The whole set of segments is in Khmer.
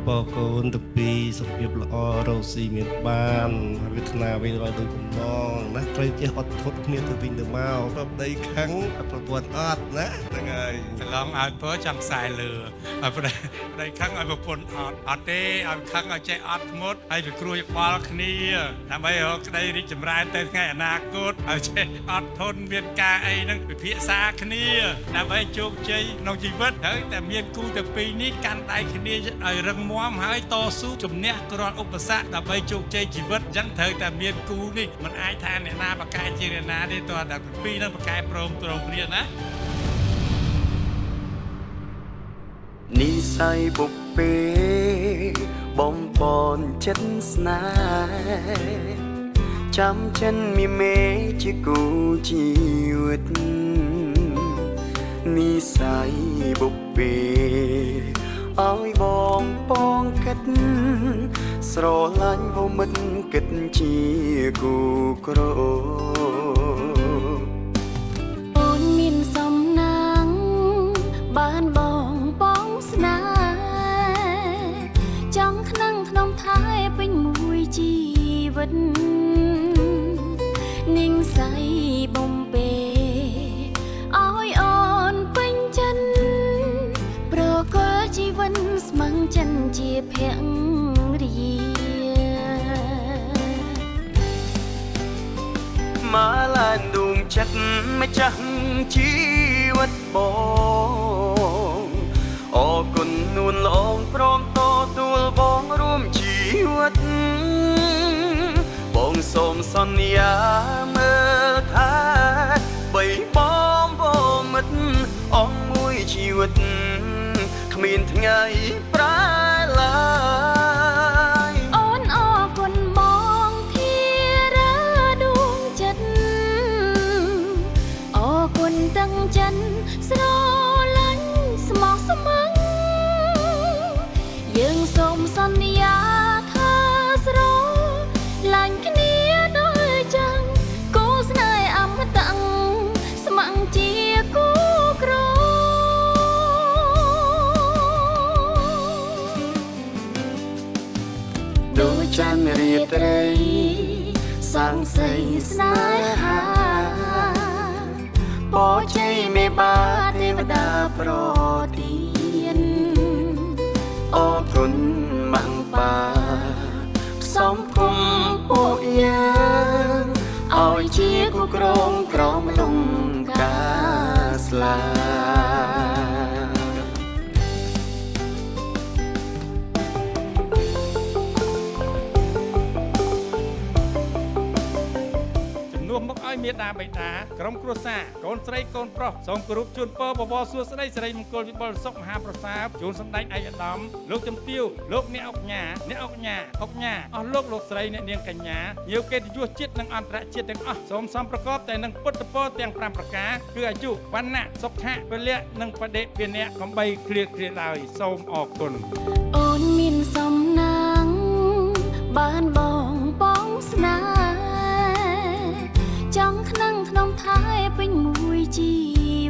បកូនទៅពីសុខភាពល្អរកស៊ីមានបានវាសនាវិញឲ្យដូចបំណងណាត្រូវចេះអត់ធត់គ្នាទៅវិញទៅមកប្រប្តីខឹងប្រពន្ធអត់ណាហ្នឹងហើយឆ្លងឲ្យពើចង់ខ្សែលឺឲ្យប្តីខឹងឲ្យប្រពន្ធអត់ទេឲ្យខឹងឲ្យចេះអត់ធ្មត់ហើយវាគ្រួយក្បាលគ្នាដើម្បីរកក្តីរីកចម្រើនទៅថ្ងៃអនាគតឲ្យចេះអត់ធន់មានការអីហ្នឹងពិភាក្សាគ្នាដើម្បីជោគជ័យក្នុងជីវិតហើយតែមានគូទៅពីរនេះកាន់ដៃគ្នាឲ្យរឹងមាំហើយតស៊ូជំនះរាល់ឧបសគ្គដើម្បីជោគជ័យជីវិតអញ្ចឹងត្រូវតែមានគូនេះមិនអាចថាអ្នកណាបកកែជាអ្នកណាទេតើតែពីរនឹងបកកែព្រមត្រង់គ្នាណានិស័យបុព្វេបំពន់ចិត្តស្នេហ៍ចាំចិនមានមេជាគូជីវិតនិស័យបុព្វេឲ្យបងពងគិតស្រឡាញ់វមិតគិតជាគូក្រអូនមានសំណាងបានបងពងស្នេហ៍ចង់ក្នុងថែពេញមួយជីវិតនិស័យបំពេឲ្យអូនពេញចិនប្រកល់ជីវិតស្មឹងចិនជាភរិយាម៉ាឡានដួងចិត្តម្ចាស់ជីវិតបងអរគុណនួនល្អងព្រមទទួលបងរួមជីវិតបងសូមសន្យាមើលថាបីបងបងមិត្តអស់មួយជីវិតគ្មានថ្ងៃប្រែឡើយអូនអរគុណបងធារាដួងចិត្តអរគុណទាំងចិនស្រឡាញ់ស្មោះស្ម័គ្រយើងសូមសន្យាថាស្រឡាញ់គ្នាដូចចឹងគូស្នេហ៍អមតៈស្ម័គ្រជាគូក្រដូចច័ន្ទរាត្រីសាំងសីស្នេហាបោជ័យមេបាទេវតាប្រទានអរគុណម៉ាំងប៉ាផ្សំគុំពួកយើងឲ្យជាគូក្រងក្រមលំការស្លាមកឲ្យមេដាបៃតាក្រុមគ្រួសារកូនស្រីកូនប្រុសសូមគោរពជូនពរបវរសួស្តីសិរីមង្គលវិបុលសុខមហាប្រសាជូនសម្ដេចឯកឧត្តមលោកជំទាវលោកអ្នកអុកញ៉ាអុកញ៉ាអស់លោកស្រីអ្នកនាងកញ្ញាញៀវកិត្តិយសជាតិនិងអន្តរជាតិទាំងអស់សូមសំប្រកបតែនឹងពុទ្ធពរទាំង5ប្រការគឺអាយុវណ្ណៈសុខៈពលៈនិងបដិពានៈកំបីគ្លៀតឡើយសូមអរគុណអូនមានសំណាងបានបងពងស្នេហ៍ចង់ក្នុងថែពេញមួយជី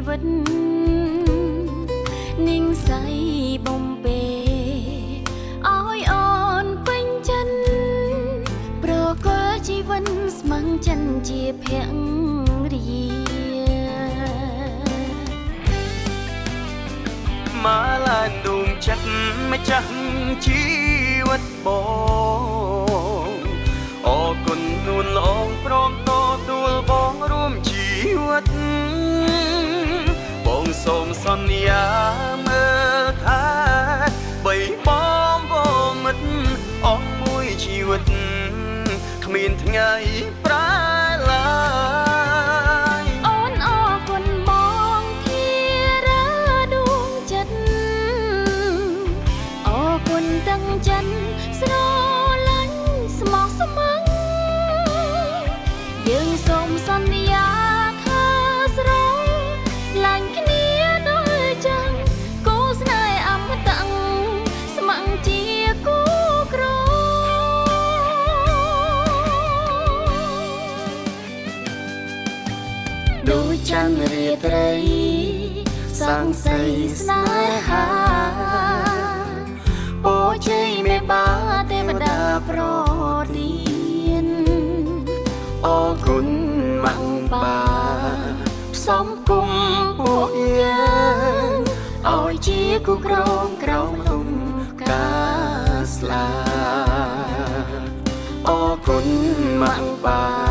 វិតនិស័យបំពេឲ្យអូនពេញចិនប្រកល់ជីវិតស្មឹងចិនជាភរិយាម៉ាឡានដួងចិត្តម្ចាស់ជីវិតបងអរគុណនួនល្អងព្រមទទួលបងរួមជីវិតបងសូមសន្យាមើលថាបីបងបងមិត្តអស់មួយជីវិតគ្មានថ្ងៃប្រែឡើយអូនអរគុណបងធារាដួងចិត្តអរគុណទាំងចិនស្រឡាញ់ស្មោះស្ម័គ្រយើងសូមសន្យាថាស្រឡាញ់គ្នាដូចចឹងគូស្នេហ៍អមតៈស្ម័គ្រជាគូក្រដូចច័ន្ទរាត្រីសាំងសីស្នេហាបោជ័យ គូក្រងក្រោមលំកាស្លាអរគុណម៉ាក់ប៉ា